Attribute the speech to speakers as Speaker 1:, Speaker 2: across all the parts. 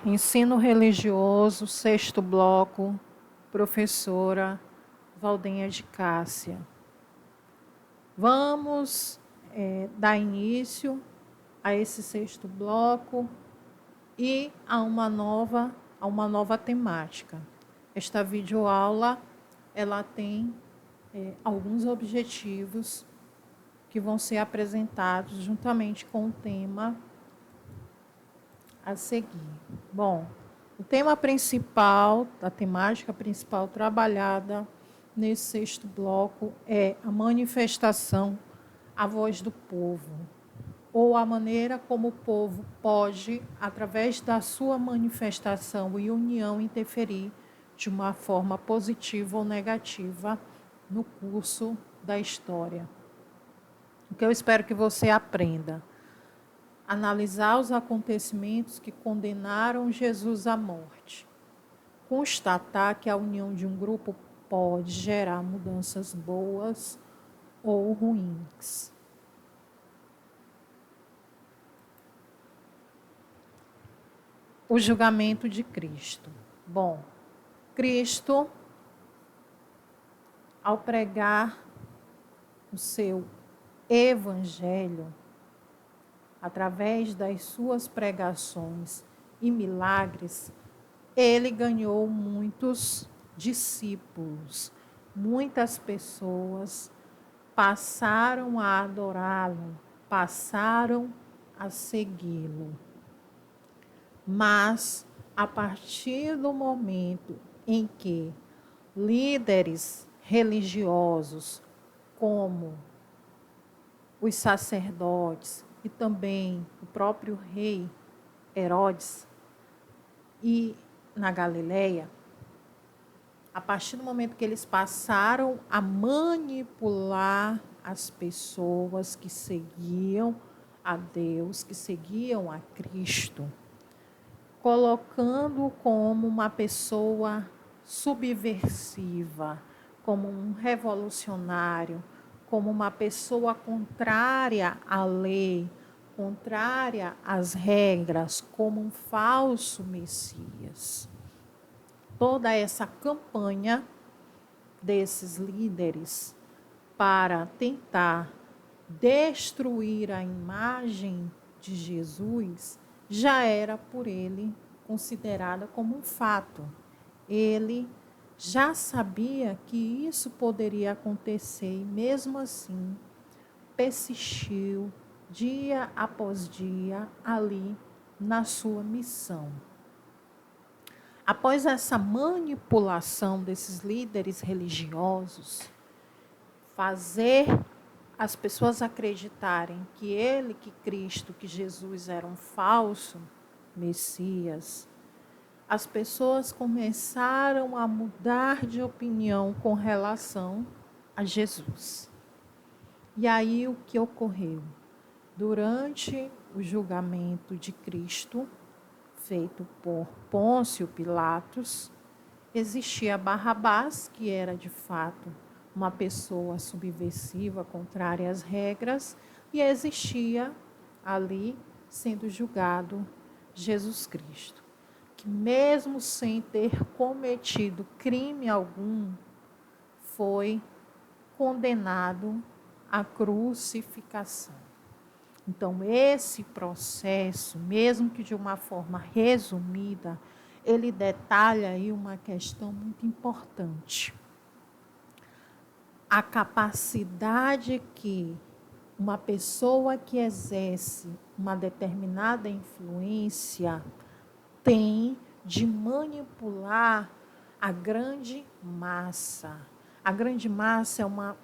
Speaker 1: Ensino religioso, sexto bloco, professora Valdenha de Cássia. Vamos dar início a esse sexto bloco e a uma nova temática. Esta videoaula, ela tem alguns objetivos que vão ser apresentados juntamente com o tema a seguir. Bom, o tema principal, a temática principal trabalhada nesse sexto bloco é a manifestação, a voz do povo, ou a maneira como o povo pode, através da sua manifestação e união, interferir de uma forma positiva ou negativa no curso da história. O que eu espero que você aprenda: analisar os acontecimentos que condenaram Jesus à morte. Constatar que a união de um grupo pode gerar mudanças boas ou ruins. O julgamento de Cristo. Bom, Cristo, ao pregar o seu evangelho, através das suas pregações e milagres, ele ganhou muitos discípulos. Muitas pessoas passaram a adorá-lo, passaram a segui-lo. Mas, a partir do momento em que líderes religiosos, como os sacerdotes e também o próprio rei Herodes, e na Galileia, a partir do momento que eles passaram a manipular as pessoas que seguiam a Deus, que seguiam a Cristo, colocando-o como uma pessoa subversiva, como um revolucionário, como uma pessoa contrária à lei, contrária às regras, como um falso Messias. Toda essa campanha desses líderes para tentar destruir a imagem de Jesus já era por ele considerada como um fato. Ele já sabia que isso poderia acontecer e, mesmo assim, persistiu dia após dia ali na sua missão. Após essa manipulação desses líderes religiosos, fazer as pessoas acreditarem que ele, que Cristo, que Jesus era um falso Messias, as pessoas começaram a mudar de opinião com relação a Jesus. E aí o que ocorreu? Durante o julgamento de Cristo, feito por Pôncio Pilatos, existia Barrabás, que era de fato uma pessoa subversiva, contrária às regras, e existia ali, sendo julgado, Jesus Cristo, que mesmo sem ter cometido crime algum, foi condenado à crucificação. Então, esse processo, mesmo que de uma forma resumida, ele detalha aí uma questão muito importante. A capacidade que uma pessoa que exerce uma determinada influência tem de manipular a grande massa. A grande massa é uma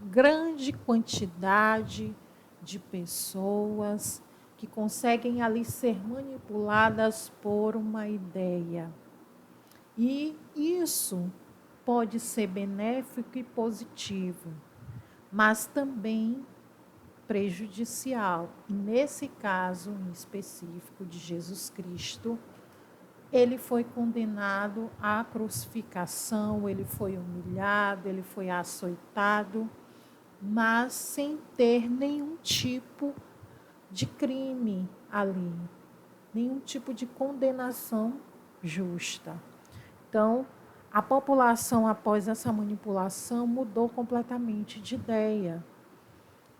Speaker 1: grande quantidade de pessoas que conseguem ali ser manipuladas por uma ideia. E isso pode ser benéfico e positivo, mas também prejudicial. E nesse caso em específico de Jesus Cristo, ele foi condenado à crucificação, ele foi humilhado, ele foi açoitado, mas sem ter nenhum tipo de crime ali. nenhum tipo de condenação justa. Então, a população, após essa manipulação, mudou completamente de ideia.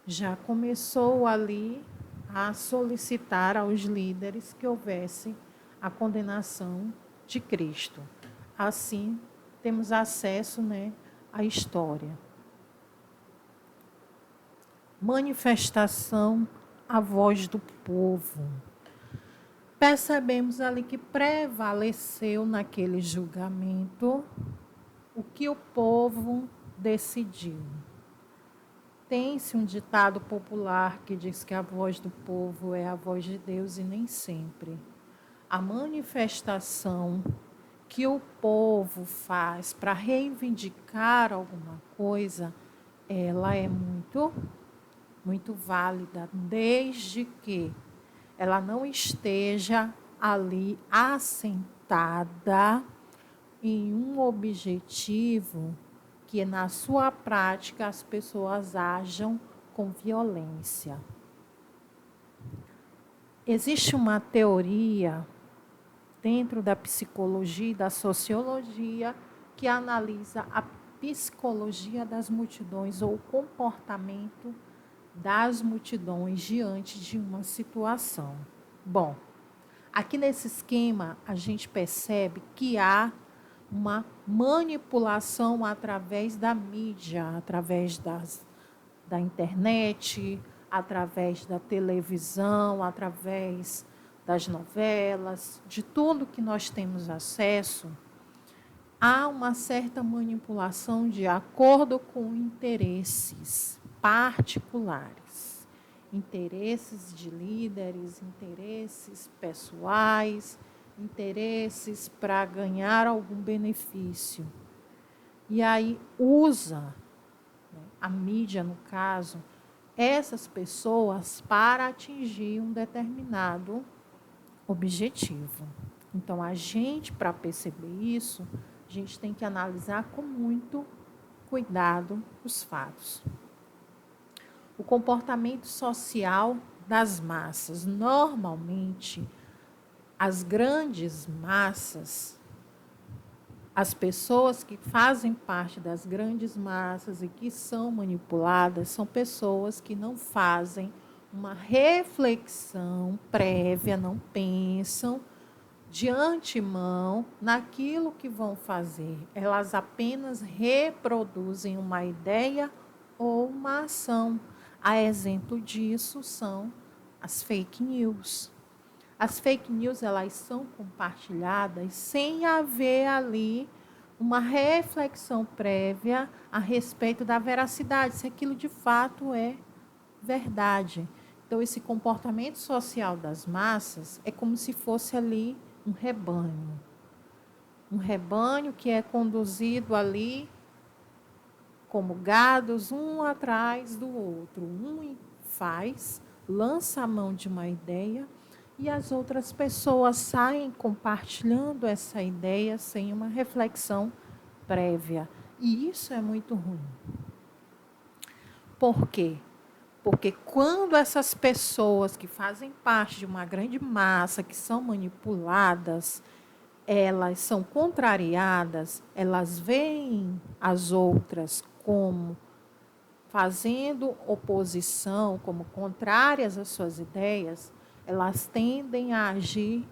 Speaker 1: Já começou ali a solicitar aos líderes que houvesse a condenação de Cristo. Assim, temos acesso, à história. Manifestação, a voz do povo. Percebemos ali que prevaleceu naquele julgamento o que o povo decidiu. Tem-se um ditado popular que diz que a voz do povo é a voz de Deus e nem sempre. A manifestação que o povo faz para reivindicar alguma coisa, ela é muito válida, desde que ela não esteja ali assentada em um objetivo que na sua prática as pessoas ajam com violência. Existe uma teoria dentro da psicologia e da sociologia que analisa a psicologia das multidões ou o comportamento das multidões diante de uma situação. Bom, aqui nesse esquema a gente percebe que há uma manipulação através da mídia, através da internet, através da televisão, através das novelas, de tudo que nós temos acesso. Há uma certa manipulação de acordo com interesses particulares, interesses de líderes, interesses pessoais, interesses para ganhar algum benefício. E aí usa, a mídia, no caso, essas pessoas para atingir um determinado objetivo. Então, a gente, para perceber isso, a gente tem que analisar com muito cuidado os fatos. O comportamento social das massas. Normalmente, as grandes massas, as pessoas que fazem parte das grandes massas e que são manipuladas, são pessoas que não fazem uma reflexão prévia, não pensam de antemão naquilo que vão fazer. Elas apenas reproduzem uma ideia ou uma ação. A exemplo disso são as fake news. As fake news, elas são compartilhadas sem haver ali uma reflexão prévia a respeito da veracidade, se aquilo de fato é verdade. Então, esse comportamento social das massas é como se fosse ali um rebanho. Um rebanho que é conduzido ali como gados, um atrás do outro. Um faz, lança a mão de uma ideia e as outras pessoas saem compartilhando essa ideia sem uma reflexão prévia. E isso é muito ruim. Por quê? Porque quando essas pessoas que fazem parte de uma grande massa, que são manipuladas, elas são contrariadas, elas veem as outras como fazendo oposição, como contrárias às suas ideias, elas tendem a agir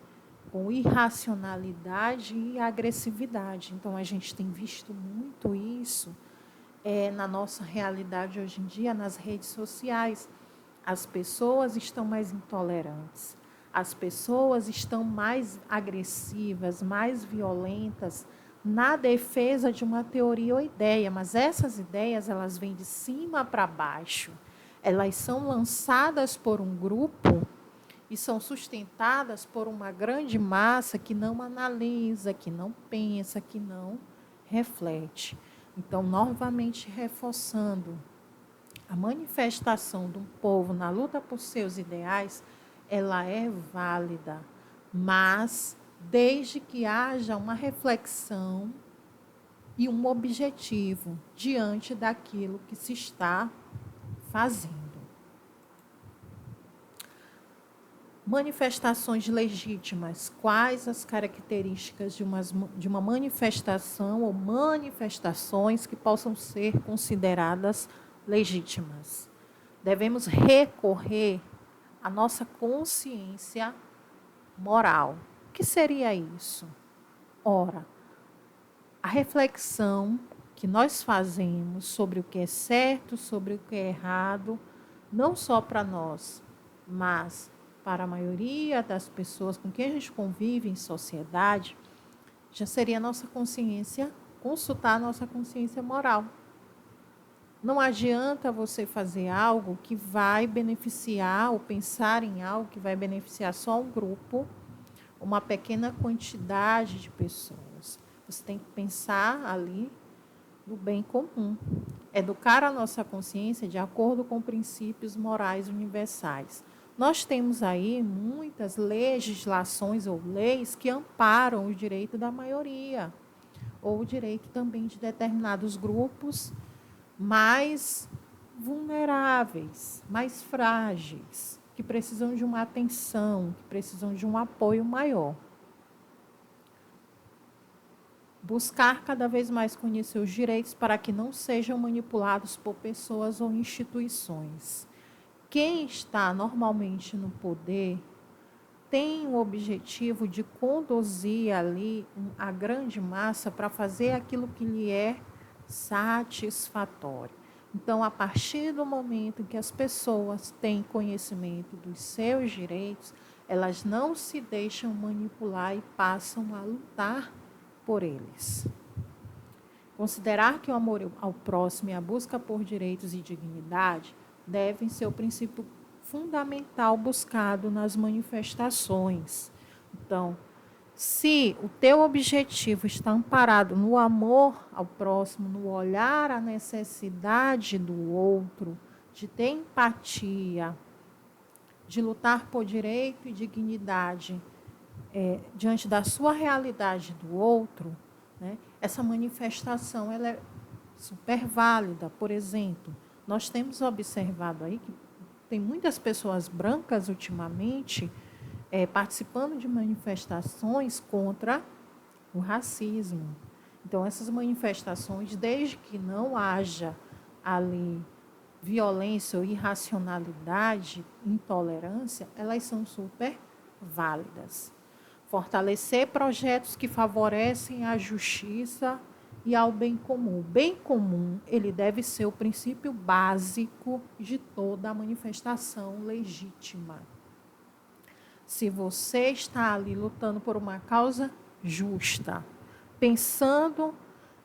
Speaker 1: com irracionalidade e agressividade. Então, a gente tem visto muito isso na nossa realidade hoje em dia, nas redes sociais. As pessoas estão mais intolerantes, as pessoas estão mais agressivas, mais violentas, na defesa de uma teoria ou ideia, mas essas ideias, elas vêm de cima para baixo. Elas são lançadas por um grupo e são sustentadas por uma grande massa que não analisa, que não pensa, que não reflete. Então, novamente reforçando, a manifestação de um povo na luta por seus ideais, ela é válida, mas desde que haja uma reflexão e um objetivo diante daquilo que se está fazendo. Manifestações legítimas. Quais as características de uma manifestação ou manifestações que possam ser consideradas legítimas? Devemos recorrer à nossa consciência moral. O que seria isso? Ora, a reflexão que nós fazemos sobre o que é certo, sobre o que é errado, não só para nós, mas para a maioria das pessoas com quem a gente convive em sociedade, já seria a nossa consciência, consultar a nossa consciência moral. Não adianta você fazer algo que vai beneficiar, ou pensar em algo que vai beneficiar só um grupo, uma pequena quantidade de pessoas. Você tem que pensar ali no bem comum. Educar a nossa consciência de acordo com princípios morais universais. Nós temos aí muitas legislações ou leis que amparam o direito da maioria, ou o direito também de determinados grupos mais vulneráveis, mais frágeis, que precisam de uma atenção, que precisam de um apoio maior. Buscar cada vez mais conhecer os direitos para que não sejam manipulados por pessoas ou instituições. Quem está normalmente no poder tem o objetivo de conduzir ali a grande massa para fazer aquilo que lhe é satisfatório. Então, a partir do momento em que as pessoas têm conhecimento dos seus direitos, elas não se deixam manipular e passam a lutar por eles. Considerar que o amor ao próximo e a busca por direitos e dignidade devem ser o princípio fundamental buscado nas manifestações. Então, se o teu objetivo está amparado no amor ao próximo, no olhar à necessidade do outro, de ter empatia, de lutar por direito e dignidade diante da sua realidade do outro, né, essa manifestação ela é super válida. Por exemplo, nós temos observado aí que tem muitas pessoas brancas ultimamente participando de manifestações contra o racismo. Então, essas manifestações, desde que não haja ali violência ou irracionalidade, intolerância, elas são super válidas. Fortalecer projetos que favorecem a justiça e ao bem comum. O bem comum, ele deve ser o princípio básico de toda a manifestação legítima. Se você está ali lutando por uma causa justa, pensando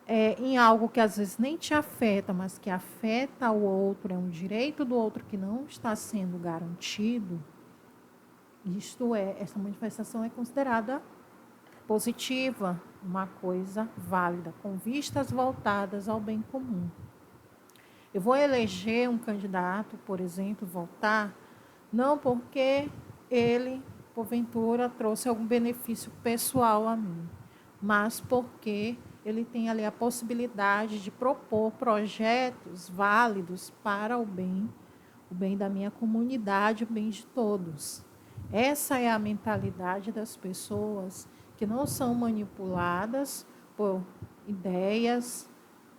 Speaker 1: em algo que às vezes nem te afeta, mas que afeta o outro, é um direito do outro que não está sendo garantido, essa manifestação é considerada positiva, uma coisa válida, com vistas voltadas ao bem comum. Eu vou eleger um candidato, por exemplo, votar, não porque ele, porventura, trouxe algum benefício pessoal a mim, mas porque ele tem ali a possibilidade de propor projetos válidos para o bem da minha comunidade, o bem de todos. Essa é a mentalidade das pessoas que não são manipuladas por ideias,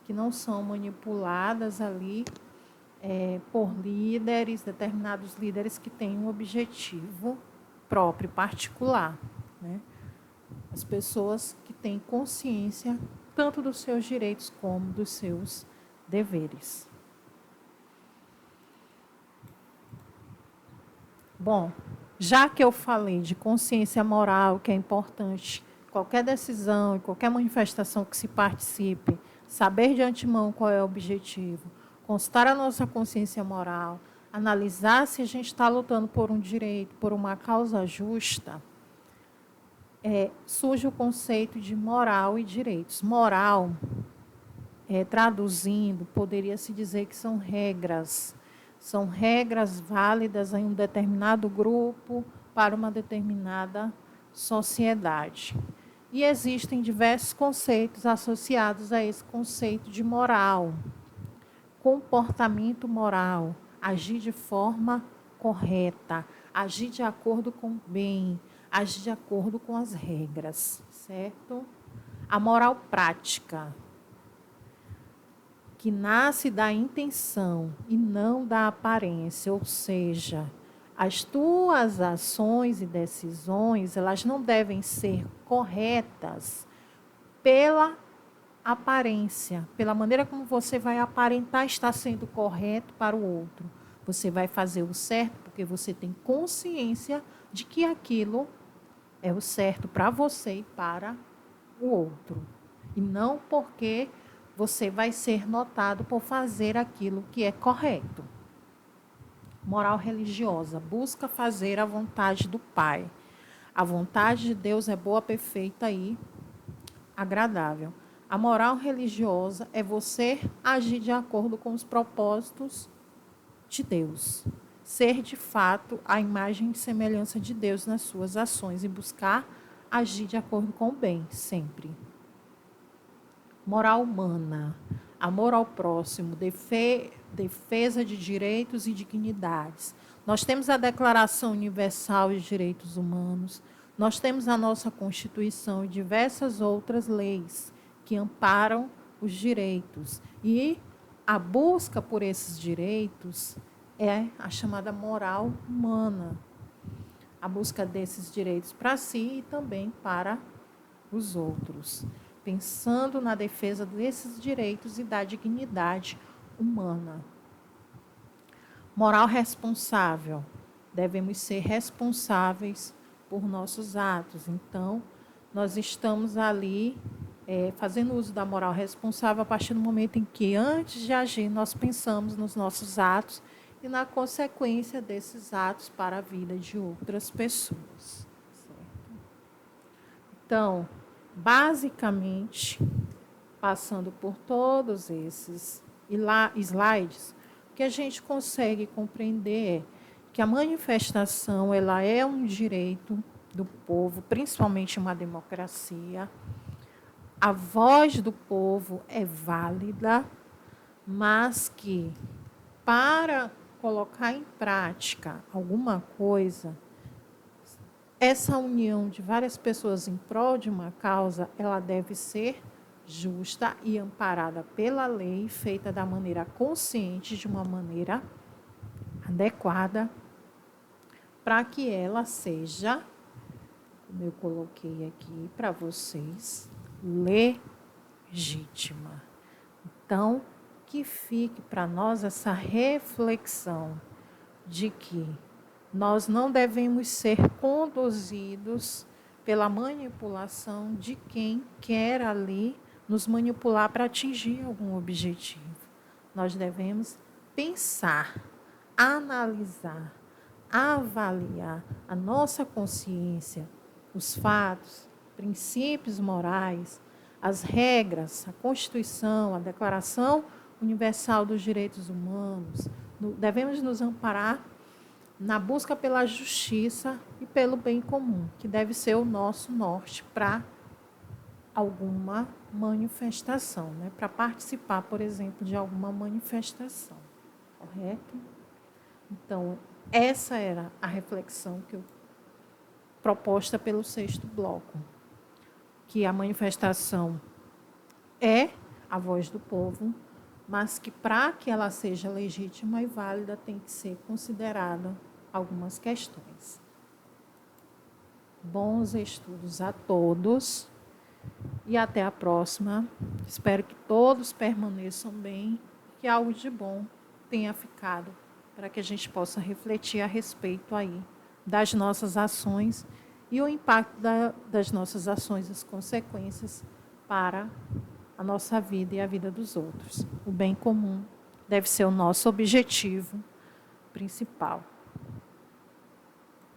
Speaker 1: que não são manipuladas ali por líderes, determinados líderes que têm um objetivo próprio, particular, né? As pessoas que têm consciência tanto dos seus direitos como dos seus deveres. Bom, já que eu falei de consciência moral, que é importante, qualquer decisão e qualquer manifestação que se participe, saber de antemão qual é o objetivo, consultar a nossa consciência moral, analisar se a gente está lutando por um direito, por uma causa justa, surge o conceito de moral e direitos. Moral, traduzindo, poderia se dizer que são regras válidas em um determinado grupo para uma determinada sociedade. E existem diversos conceitos associados a esse conceito de moral. Comportamento moral, agir de forma correta, agir de acordo com o bem, agir de acordo com as regras, certo? A moral prática, que nasce da intenção e não da aparência, ou seja, as tuas ações e decisões, elas não devem ser corretas pela aparência, pela maneira como você vai aparentar estar sendo correto para o outro. Você vai fazer o certo porque você tem consciência de que aquilo é o certo para você e para o outro. E não porque você vai ser notado por fazer aquilo que é correto. Moral religiosa, busca fazer a vontade do Pai. A vontade de Deus é boa, perfeita e agradável. A moral religiosa é você agir de acordo com os propósitos de Deus. Ser de fato a imagem e semelhança de Deus nas suas ações e buscar agir de acordo com o bem, sempre. Moral humana, amor ao próximo, defesa de direitos e dignidades. Nós temos a Declaração Universal de Direitos Humanos, nós temos a nossa Constituição e diversas outras leis que amparam os direitos. E a busca por esses direitos é a chamada moral humana. A busca desses direitos para si e também para os outros, pensando na defesa desses direitos e da dignidade humana. Moral responsável. Devemos ser responsáveis por nossos atos. Então, nós estamos ali fazendo uso da moral responsável a partir do momento em que, antes de agir, nós pensamos nos nossos atos e na consequência desses atos para a vida de outras pessoas. Certo? Então, basicamente, passando por todos esses slides, o que a gente consegue compreender é que a manifestação ela é um direito do povo, principalmente uma democracia. A voz do povo é válida, mas que para colocar em prática alguma coisa, essa união de várias pessoas em prol de uma causa, ela deve ser justa e amparada pela lei, feita da maneira consciente, de uma maneira adequada, para que ela seja, como eu coloquei aqui para vocês, legítima. Então, que fique para nós essa reflexão de que nós não devemos ser conduzidos pela manipulação de quem quer ali nos manipular para atingir algum objetivo. Nós devemos pensar, analisar, avaliar a nossa consciência, os fatos, princípios morais, as regras, a Constituição, a Declaração Universal dos Direitos Humanos. Devemos nos amparar na busca pela justiça e pelo bem comum, que deve ser o nosso norte para alguma manifestação, né? Para participar, por exemplo, de alguma manifestação, correto? Então, essa era a reflexão proposta pelo 6º bloco, que a manifestação é a voz do povo, mas que para que ela seja legítima e válida tem que ser considerada algumas questões. Bons estudos a todos e até a próxima. Espero que todos permaneçam bem, que algo de bom tenha ficado para que a gente possa refletir a respeito aí das nossas ações e o impacto das nossas ações, as consequências para a nossa vida e a vida dos outros. O bem comum deve ser o nosso objetivo principal.